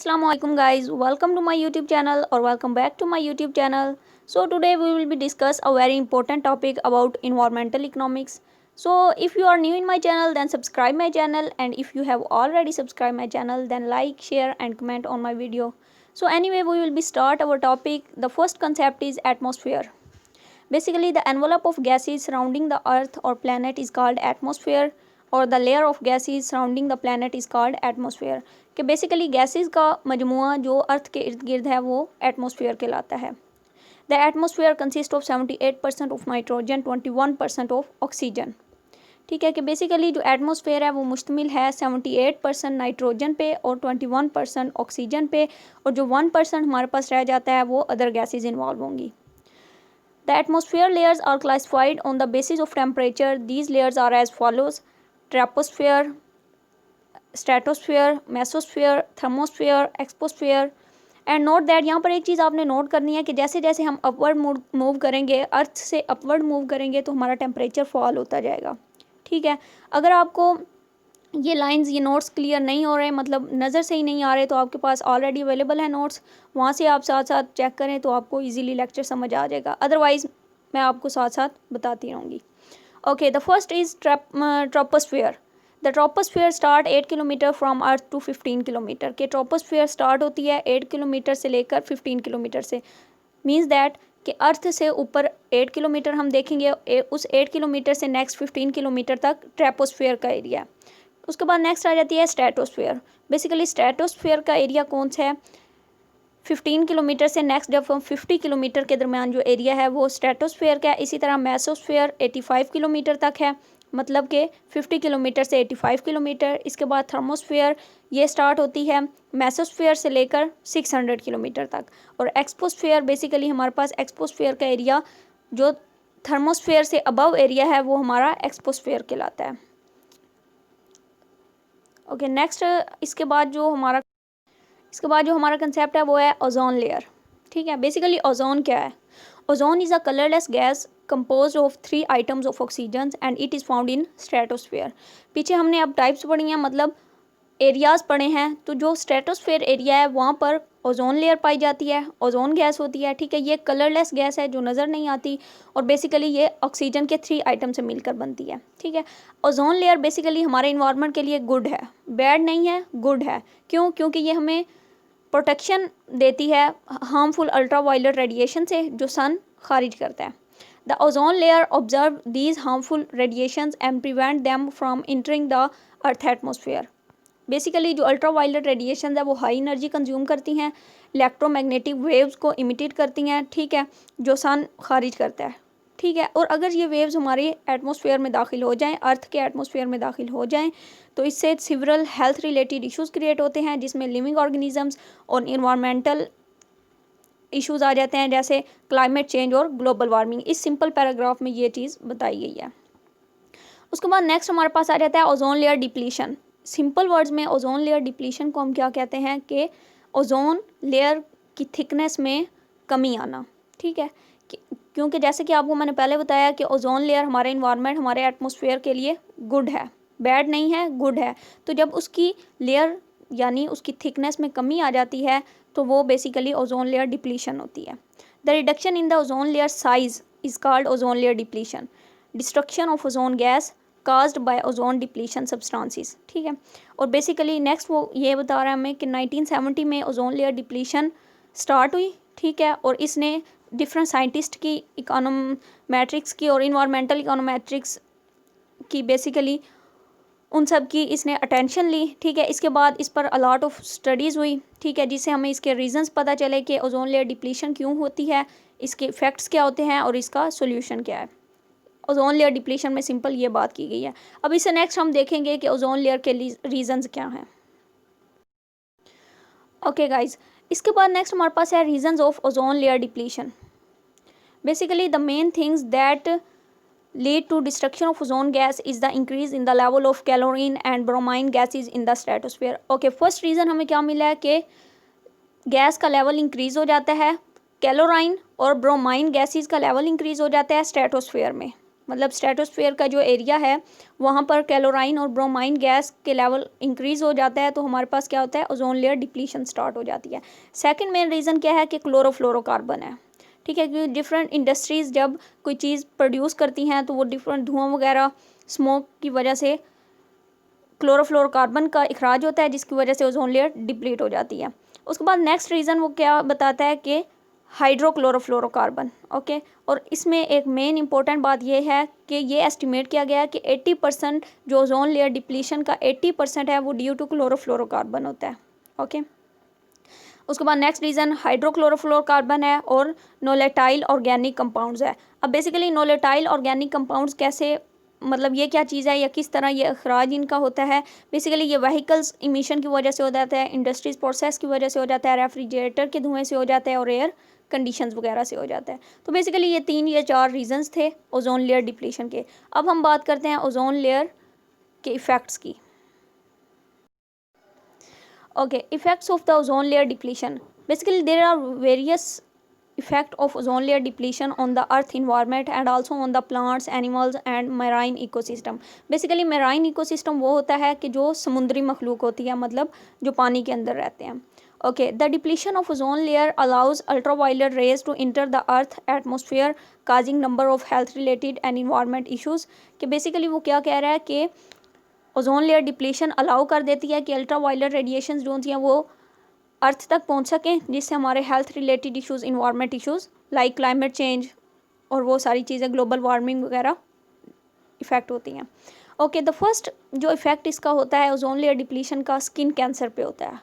Assalamualaikum guys, welcome to my YouTube channel or welcome back to my YouTube channel. So today we will be discuss a very important topic about environmental economics. So if you are new in my channel then subscribe my channel, and if you have already subscribed my channel then like, share and comment on my video. So anyway, we will be start our topic. The first concept is atmosphere. Basically, the envelope of gases surrounding the earth or planet is called atmosphere, और the layer of gases surrounding the planet is called atmosphere. कि basically gases का मजमुआ जो अर्थ के इर्द गिर्द है वो atmosphere कहलाता है। The atmosphere consist of 78% of nitrogen, 21% of oxygen. ठीक है कि बेसिकली जो एटमॉस्फेयर है वो मुश्तमिल है 78% नाइट्रोजन पे और 21% ऑक्सीजन पे, और जो 1% हमारे पास रह जाता है वो अदर गैसेज इन्वॉल्व होंगी। The atmosphere layers are classified on the basis of temperature. These layers are as follows: troposphere, stratosphere, mesosphere, thermosphere, exosphere. And note that, यहाँ पर एक चीज़ आपने नोट करनी है कि जैसे जैसे हम अपवर्ड मूव करेंगे, अर्थ से अपवर्ड मूव करेंगे तो हमारा टेम्परेचर फॉल होता जाएगा। ठीक है, अगर आपको ये लाइंस, ये नोट्स क्लियर नहीं हो रहे, मतलब नज़र से ही नहीं आ रहे, तो आपके पास ऑलरेडी अवेलेबल है नोट्स, वहाँ से आप साथ साथ चेक करें तो आपको ईजीली लेक्चर समझ आ जाएगा। अदरवाइज़ मैं आपको साथ साथ बताती रहूँगी। Okay, the first is troposphere. The troposphere start 8 kilometre from earth to 15 kilometre. के ट्रोपोस्फेयर स्टार्ट होती है 8 किलोमीटर से लेकर 15 किलोमीटर से। मीन्स दैट कि अर्थ से ऊपर 8 किलोमीटर हम देखेंगे, उस 8 किलोमीटर से नेक्स्ट 15 किलोमीटर तक ट्रोपोस्फेयर का एरिया। उसके बाद नेक्स्ट आ जाती है स्ट्रेटोस्फेयर। बेसिकली स्ट्रेटोस्फेयर का एरिया कौन सा है? 15 किलोमीटर से नेक्स्ट जब 50 किलोमीटर के दरमियान जो एरिया है वो स्ट्रेटोस्फेयर का है। इसी तरह मेसोस्फेयर 85 किलोमीटर तक है, मतलब कि 50 किलोमीटर से 85 किलोमीटर। इसके बाद थर्मोस्फेयर ये स्टार्ट होती है मेसोस्फेयर से लेकर 600 किलोमीटर तक। और एक्सपोस्फेयर, बेसिकली हमारे पास एक्सपोस्फेयर का एरिया जो थर्मोस्फेयर से अबव एरिया है वो हमारा एक्सपोस्फेयर कहलाता है। ओके, नेक्स्ट इसके बाद जो हमारा कंसेप्ट है वो है ओजोन लेयर। ठीक है, बेसिकली ओजोन क्या है? Ozone is a colourless gas composed of 3 items of oxygen and it is found in stratosphere. पीछे हमने अब टाइप्स पढ़ी हैं, मतलब एरियाज़ पढ़े हैं। तो जो स्ट्रेटोस्फेयर एरिया है वहाँ पर ओजोन लेयर पाई जाती है, ओजोन गैस होती है। ठीक है, ये कलरलेस गैस है जो नज़र नहीं आती, और बेसिकली ये ऑक्सीजन के 3 आइटम से मिलकर बनती है। ठीक है, ओजोन लेयर बेसिकली हमारे इन्वायरमेंट के लिए गुड है, बैड नहीं है, गुड है। क्यों? क्योंकि ये हमें प्रोटेक्शन देती है हार्मफुल अल्ट्रावायलेट रेडिएशन से जो सन खारिज करता है। The ozone layer observe these harmful radiations and prevent them from entering the earth atmosphere. Basically जो अल्ट्रावायलेट रेडिएशन है वो हाई एनर्जी कंज्यूम करती हैं, इलेक्ट्रोमैग्नेटिक वेव्स को इमिटेट करती हैं। ठीक है, जो सन खारिज करता है। ठीक है, और अगर ये वेव्स हमारे एटमॉस्फेयर में दाखिल हो जाएं, अर्थ के एटमॉस्फेयर में दाखिल हो जाएं, तो इससे several health related issues create होते हैं, जिसमें लिविंग ऑर्गेनिजम्स और इन्वायरमेंटल इश्यूज आ जाते हैं, जैसे क्लाइमेट चेंज और ग्लोबल वार्मिंग। इस सिंपल पैराग्राफ में ये चीज़ बताई गई है। उसके बाद नेक्स्ट हमारे पास आ जाता है ozone layer depletion. Simple words में ओजोन लेयर डिप्लीशन को हम क्या कहते हैं कि ओजोन लेयर की थिकनेस में कमी आना। ठीक है, क्योंकि जैसे कि आपको मैंने पहले बताया कि ओजोन लेयर हमारे इन्वायरमेंट, हमारे एटमॉस्फेयर के लिए गुड है, बैड नहीं है, गुड है। तो जब उसकी लेयर यानी उसकी थिकनेस में कमी आ जाती है तो वो बेसिकली ओजोन लेयर डिप्लीशन होती है। The reduction in the ozone layer size is called ozone layer depletion. Destruction of ozone gas caused by ozone depletion substances. ठीक है, और बेसिकली नेक्स्ट वो ये बता रहा है हमें कि 1970 में ओजोन लेयर डिप्लीशन स्टार्ट हुई। ठीक है, और इसने डिफरेंट साइंटिस्ट की इकोनोमेट्रिक्स की और इन्वायरमेंटल इकोनोमेट्रिक्स की बेसिकली उन सब की इसने अटेंशन ली। ठीक है, इसके बाद इस पर अलॉट ऑफ स्टडीज़ हुई। ठीक है, जिससे हमें इसके रीजंस पता चले कि ओजोन लेयर डिप्लीशन क्यों होती है, इसके इफ़ेक्ट्स क्या होते हैं और इसका सोल्यूशन क्या है। ओजोन लेयर डिप्लीशन में सिंपल ये बात की गई है। अब इससे नेक्स्ट हम देखेंगे कि ओजोन लेयर के रीजंस क्या हैं। ओके गाइज, इसके बाद नेक्स्ट हमारे पास है reasons of ozone layer depletion. Basically the main things that lead to destruction of ozone gas is the increase in the level of chlorine and bromine gases in the stratosphere. Okay, first reason हमें क्या मिला है कि gas का level increase हो जाता है, कैलोराइन और ब्रोमाइन गैसेस का लेवल इंक्रीज़ हो जाता है स्ट्रेटोस्फेयर में। मतलब स्ट्रेटोस्फेयर का जो एरिया है वहाँ पर क्लोराइन और ब्रोमाइन गैस के लेवल इंक्रीज़ हो जाता है, तो हमारे पास क्या होता है, ओजोन लेयर डिप्लीशन स्टार्ट हो जाती है। सेकंड मेन रीज़न क्या है कि क्लोरोफ्लोरोकार्बन है, ठीक है, क्योंकि डिफरेंट इंडस्ट्रीज़ जब कोई चीज़ प्रोड्यूस करती हैं तो वो डिफरेंट धुआं वगैरह स्मोक की वजह से क्लोरोफ्लोरोकार्बन का इखराज होता है, जिसकी वजह से ओजोन लेयर डिप्लीट हो जाती है। उसके बाद नेक्स्ट रीज़न वो क्या बताता है कि हाइड्रोक्लोरोफ्लोरोकार्बन, ओके। और इसमें एक मेन इंपॉर्टेंट बात ये है कि ये एस्टिमेट किया गया है कि 80% जो ओजोन लेयर डिप्लीशन का 80% है वो ड्यू टू क्लोरोफ्लोरोकार्बन होता है, ओके। उसके बाद नेक्स्ट रीज़न हाइड्रोक्लोरोफ्लोरोकार्बन है और नोलेटाइल ऑर्गेनिक कंपाउंड्स है। अब बेसिकली नोलेटाइल ऑर्गेनिक कंपाउंड्स कैसे, मतलब ये क्या चीज़ है या किस तरह ये अखराज इनका होता है, बेसिकली ये व्हीकल्स इमिशन की वजह से हो जाता है, इंडस्ट्रीज प्रोसेस की वजह से हो जाता है, रेफ्रिजरेटर के धुएं से हो जाता है और एयर कंडीशंस वगैरह से हो जाता है। तो बेसिकली ये 3 या 4 रीजंस थे ओजोन लेयर डिप्लीशन के। अब हम बात करते हैं ओजोन लेयर के इफ़ेक्ट्स की। Okay, effects of the ozone layer depletion. Basically, there are various effect of ozone layer depletion on the earth environment and also on the plants, animals and marine ecosystem. Basically, marine ecosystem वो होता है कि जो समुद्री मखलूक होती है, मतलब जो पानी के अंदर रहते हैं. Okay, the depletion of ozone layer allows ultraviolet rays to enter the earth atmosphere, causing number of health related and environment issues. कि basically वो क्या कह रहा है कि ओजोन लेयर डिप्लीशन अलाउ कर देती है कि अल्ट्रा वायलेट रेडिएशन जो होती हैं वो अर्थ तक पहुंच सकें, जिससे हमारे health related issues, environment issues like climate change और वो सारी चीज़ें, ग्लोबल वार्मिंग वगैरह इफ़ेक्ट होती हैं। ओके, द फर्स्ट जो इफ़ेक्ट इसका होता है ओजोन लेयर डिप्लीशन का, स्किन कैंसर पे होता है।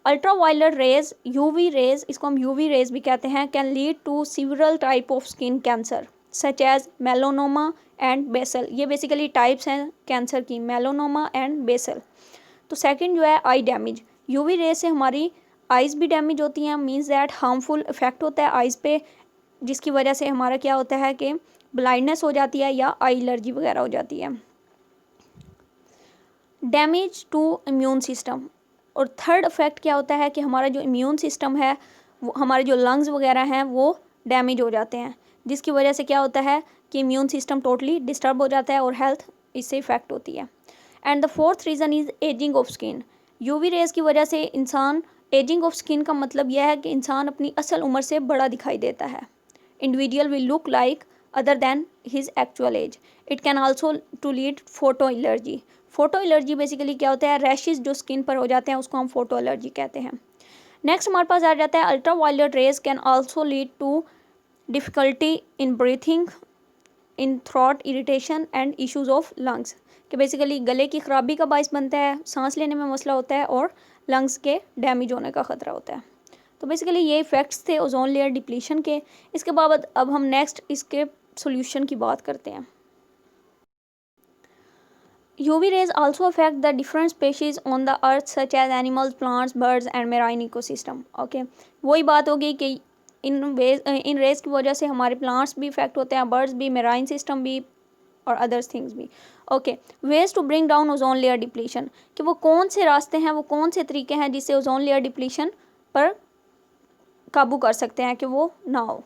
Ultraviolet rays, UV rays, इसको हम यूवी रेज भी कहते हैं, can lead to several type of skin cancer such as melanoma and basal. ये बेसिकली टाइप्स हैं कैंसर की, मेलोनोमा एंड बेसल। तो सेकंड जो है आई डैमेज, यूवी रेज से हमारी आइज़ भी डैमेज होती हैं, मींस दैट हार्मफुल इफेक्ट होता है आइज़ पे, जिसकी वजह से हमारा क्या होता है कि ब्लाइंडनेस हो जाती है या आई एलर्जी वगैरह हो जाती है। डैमेज टू इम्यून सिस्टम, और थर्ड इफेक्ट क्या होता है कि हमारा जो इम्यून सिस्टम है, वो हमारे जो लंग्स वगैरह हैं वो डैमेज हो जाते हैं, जिसकी वजह से क्या होता है कि इम्यून सिस्टम टोटली डिस्टर्ब हो जाता है और हेल्थ इससे इफेक्ट होती है। And the fourth reason is ageing of skin. UV rays की वजह से इंसान, एजिंग ऑफ स्किन का मतलब यह है कि इंसान अपनी असल उम्र से बड़ा दिखाई देता है। Individual will look like other than his actual age. It can also to lead photo allergy. Photo allergy basically क्या होता है, रैशेज जो स्किन पर हो जाते हैं उसको हम फोटो एलर्जी कहते हैं। नेक्स्ट हमारे पास आ जाता है ultraviolet rays can also lead to difficulty in breathing, in throat irritation and issues of lungs, कि बेसिकली गले की ख़राबी का बायस बनता है, सांस लेने में मसला होता है और लंग्स के डैमेज होने का ख़तरा होता है। तो बेसिकली ये इफ़ेक्ट्स थे ओजोन लेयर डिप्लीशन के। इसके बाद अब हम नेक्स्ट इसके सोल्यूशन की बात करते हैं। UV rays also affect the different species on the earth such as animals, plants, birds and marine ecosystem. Okay, वही बात होगी कि इन रेज की वजह से हमारे प्लांट्स भी इफेक्ट होते हैं, बर्ड्स भी, मेराइन सिस्टम भी और अदर्स थिंग्स भी। Okay, ways to bring down ozone layer depletion, कि वो कौन से रास्ते हैं, वो कौन से तरीके हैं जिससे ओजोन लेयर डिप्लीशन पर काबू कर सकते हैं कि वो ना हो।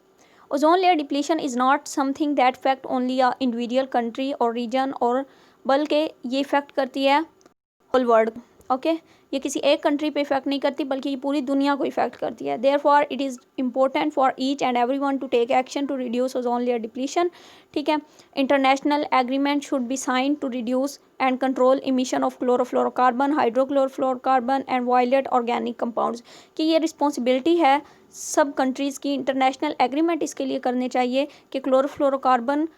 Ozone layer depletion is not something that effect only a individual country और रीजन, और बल्कि ये इफ़ेक्ट करती है होल वर्ल्ड। ओके, ये किसी एक कंट्री पे इफेक्ट नहीं करती बल्कि ये पूरी दुनिया को इफेक्ट करती है। Therefore it is important for each and everyone to take action to reduce ozone layer depletion. ठीक है, international agreement should be sign to reduce and control emission of chlorofluorocarbon, hydrochlorofluorocarbon and violet organic compounds, कि ये responsibility है सब countries की। International agreement इसके लिए करने चाहिए कि क्लोरोफ्लोरोकार्बन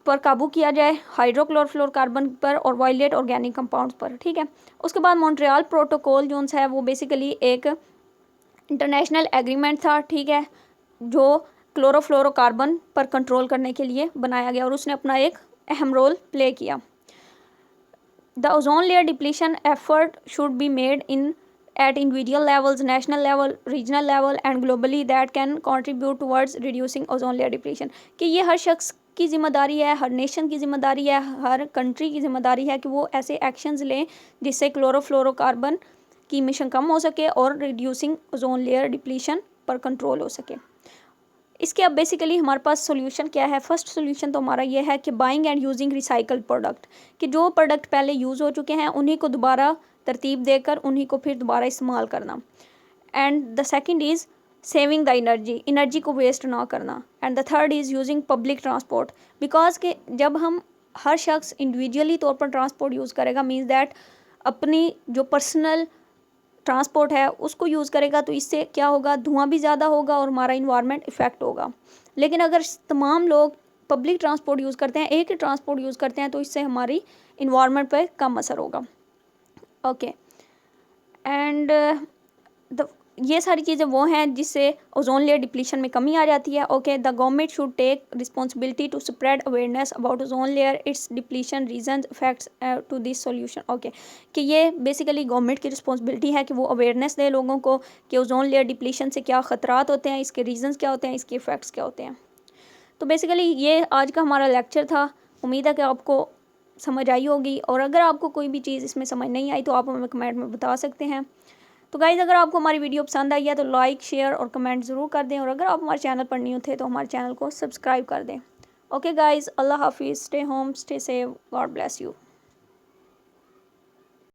पर काबू किया जाए, हाइड्रोक्लोरोफ्लोरोकार्बन पर और वायलेट ऑर्गेनिक कंपाउंड्स पर। ठीक है, उसके बाद मॉन्ट्रियल प्रोटोकॉल जो है वो बेसिकली एक इंटरनेशनल एग्रीमेंट था, ठीक है, जो क्लोरोफ्लोरोकार्बन पर कंट्रोल करने के लिए बनाया गया और उसने अपना एक अहम रोल प्ले किया। The ozone layer depletion effort should be made in at individual levels, national level, regional level and globally that can contribute towards reducing ozone layer depletion, कि ये हर शख्स की ज़िम्मेदारी है, हर नेशन की ज़िम्मेदारी है, हर कंट्री की ज़िम्मेदारी है कि वो ऐसे एक्शंस लें जिससे क्लोरोफ्लोरोकार्बन की इमिशन कम हो सके और रिड्यूसिंग ओजोन लेयर डिप्लीशन पर कंट्रोल हो सके। इसके अब बेसिकली हमारे पास सोल्यूशन क्या है। फर्स्ट सोल्यूशन तो हमारा ये है कि buying and using recycled product, कि जो प्रोडक्ट पहले यूज़ हो चुके हैं उन्हीं को दोबारा तरतीब देकर उन्हीं को फिर दोबारा इस्तेमाल करना। And the second is saving the energy को वेस्ट ना करना। And the third is using public transport, because के जब हम हर शख्स इंडिविजुअली तौर पर ट्रांसपोर्ट यूज़ करेगा मीन्स दैट अपनी जो पर्सनल ट्रांसपोर्ट है उसको यूज़ करेगा, तो इससे क्या होगा, धुआं भी ज़्यादा होगा और हमारा इन्वायरमेंट इफ़ेक्ट होगा। लेकिन अगर तमाम लोग पब्लिक ट्रांसपोर्ट यूज़ करते हैं, एक ही ट्रांसपोर्ट यूज़ करते हैं, तो इससे हमारी इन्वायरमेंट पर कम असर होगा। ओके, एंड ये सारी चीज़ें वो हैं जिससे ओजोन लेयर डिप्लीशन में कमी आ जाती है। Okay, the government should take responsibility to spread awareness about ozone layer, its depletion, reason, effects to this solution. Okay, कि ये बेसिकली गवर्नमेंट की रिस्पॉन्सिबिलिटी है कि वो अवेयरनेस दे लोगों को कि ओजोन लेयर डिप्लीशन से क्या ख़तरात होते हैं, इसके रीजंस क्या होते हैं, इसके इफ़ेक्ट्स क्या होते हैं। तो बेसिकली ये आज का हमारा लेक्चर था। उम्मीद है कि आपको समझ आई होगी, और अगर आपको कोई भी चीज़ इसमें समझ नहीं आई तो आप हमें कमेंट में बता सकते हैं। तो गाइज़, अगर आपको हमारी वीडियो पसंद आई है तो लाइक, शेयर और कमेंट ज़रूर कर दें, और अगर आप हमारे चैनल पर न्यू थे तो हमारे चैनल को सब्सक्राइब कर दें। ओके गाइज़, अल्लाह हाफिज़, stay home, stay safe, God bless you.